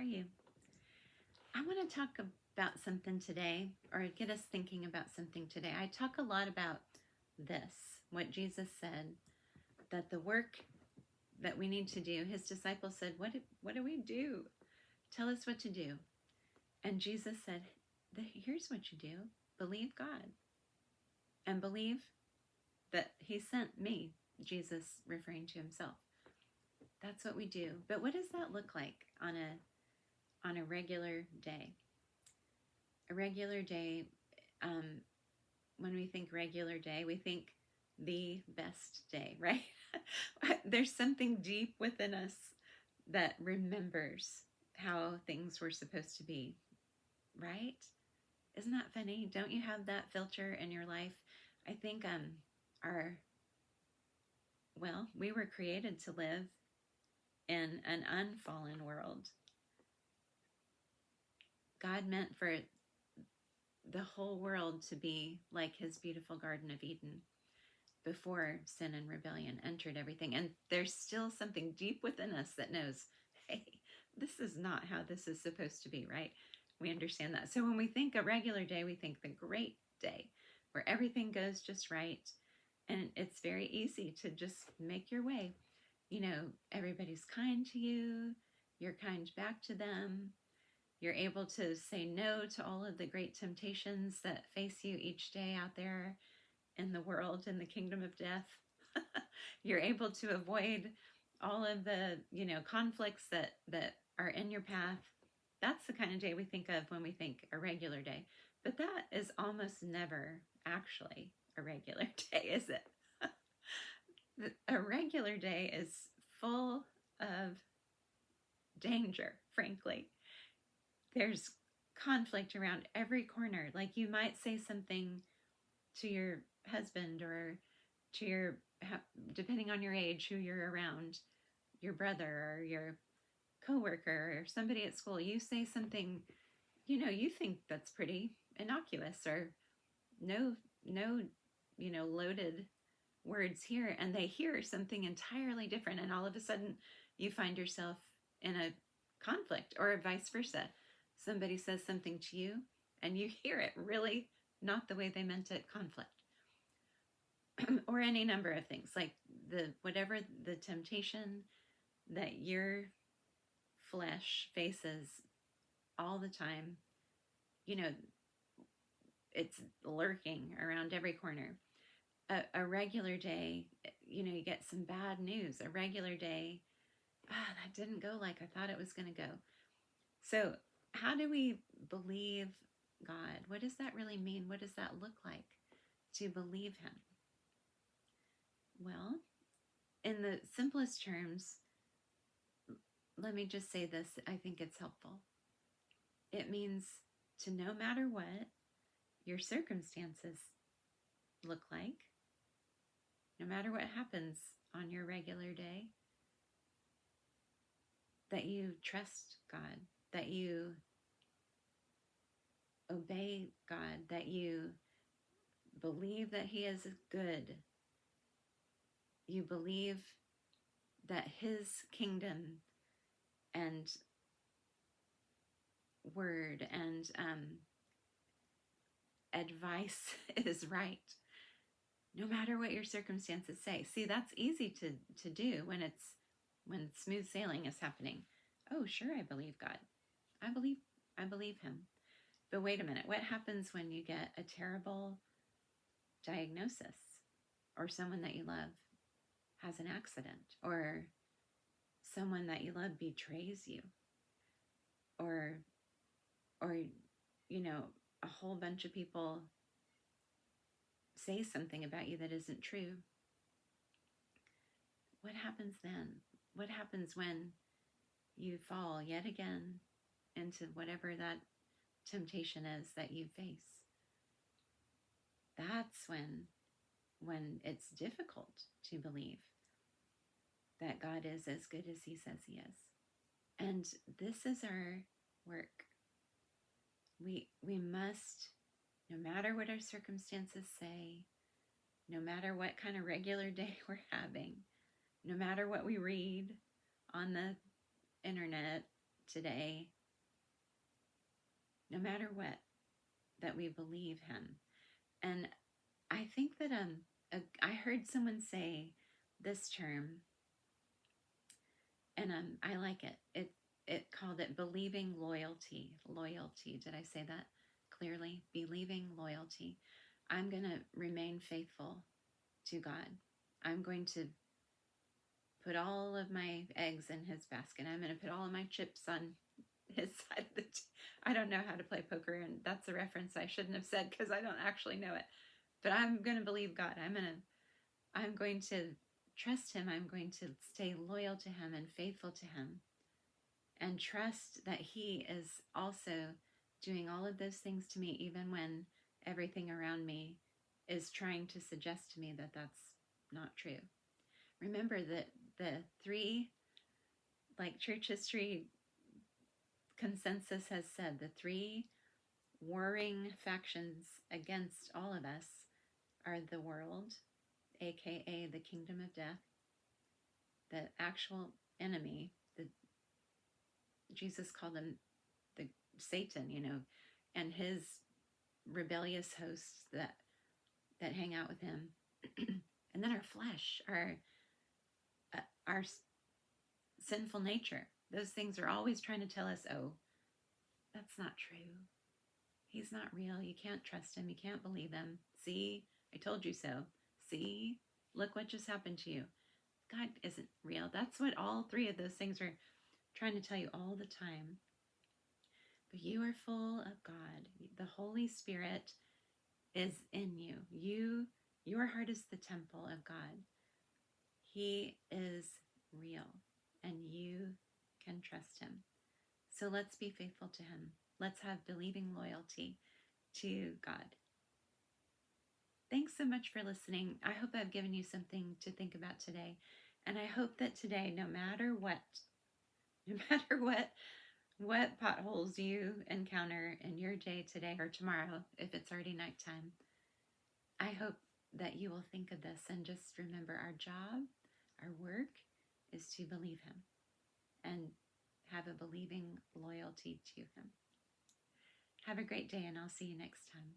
you? I want to talk about something today, or get us thinking about something today. I talk a lot about this, what Jesus said, that the work that we need to do, his disciples said, what do we do? Tell us what to do. And Jesus said, here's what you do. Believe God and believe that he sent me, Jesus referring to himself. That's what we do. But what does that look like on a regular day? A regular day, when we think regular day, we think the best day, right? There's something deep within us that remembers how things were supposed to be, right? Isn't that funny? Don't you have that filter in your life? I think we were created to live in an unfallen world. God meant for the whole world to be like his beautiful Garden of Eden before sin and rebellion entered everything. And there's still something deep within us that knows, hey, this is not how this is supposed to be, right? We understand that. So when we think a regular day, we think the great day where everything goes just right. And it's very easy to just make your way. You know, everybody's kind to you. You're kind back to them. You're able to say no to all of the great temptations that face you each day out there in the world, in the kingdom of death. You're able to avoid all of the, conflicts that are in your path. That's the kind of day we think of when we think a regular day. But that is almost never actually a regular day, is it? A regular day is full of danger, frankly. There's conflict around every corner. Like you might say something to your husband or to your, depending on your age, who you're around, your brother or your coworker or somebody at school. You say something, you think that's pretty innocuous or no, loaded words here, and they hear something entirely different, and all of a sudden you find yourself in a conflict, or vice versa. Somebody says something to you and you hear it really not the way they meant it, conflict. Or any number of things, like whatever the temptation that your flesh faces all the time, it's lurking around every corner. A regular day, you get some bad news. A regular day, that didn't go like I thought it was going to go. So how do we believe God? What does that really mean? What does that look like to believe him? Well, in the simplest terms, let me just say this. I think it's helpful. It means to, no matter what your circumstances look like, no matter what happens on your regular day, that you trust God, that you obey God, that you believe that he is good. You believe that his kingdom and word and advice is right, no matter what your circumstances say. See, that's easy to do when smooth sailing is happening. Oh, sure, I believe God. I believe him. But wait a minute, what happens when you get a terrible diagnosis, or someone that you love has an accident, or someone that you love betrays you, or a whole bunch of people say something about you that isn't true? What happens then? What happens when you fall yet again into whatever that temptation is that you face? That's when it's difficult to believe that God is as good as he says he is. And this is our work. We must, no matter what our circumstances say, no matter what kind of regular day we're having, no matter what we read on the internet today, no matter what, that we believe him. And I think that I heard someone say this term, and I like it. It called it believing loyalty. Loyalty. Did I say that clearly? Believing loyalty. I'm going to remain faithful to God. I'm going to put all of my eggs in his basket. I'm going to put all of my chips on his side of the I don't know how to play poker, and that's a reference I shouldn't have said because I don't actually know it. But I'm going to believe God. I'm going to trust him. I'm going to stay loyal to him and faithful to him, and trust that he is also doing all of those things to me, even when everything around me is trying to suggest to me that that's not true. Remember that the three, like church history consensus has said, the three warring factions against all of us are the world, aka the kingdom of death, the actual enemy, Jesus called them the Satan, and his rebellious hosts that hang out with him, and then our flesh, our sinful nature. Those things are always trying to tell us, oh, that's not true. He's not real. You can't trust him. You can't believe him. See, I told you so. See, look what just happened to you. God isn't real. That's what all three of those things are trying to tell you all the time. But you are full of God. The Holy Spirit is in you. Your heart is the temple of God. He is real, and you can trust him. So let's be faithful to him. Let's have believing loyalty to God. Thanks so much for listening. I hope I've given you something to think about today. And I hope that today, no matter what potholes you encounter in your day today or tomorrow, if it's already nighttime, I hope that you will think of this and just remember our job, our work is to believe him and have a believing loyalty to him. Have a great day, and I'll see you next time.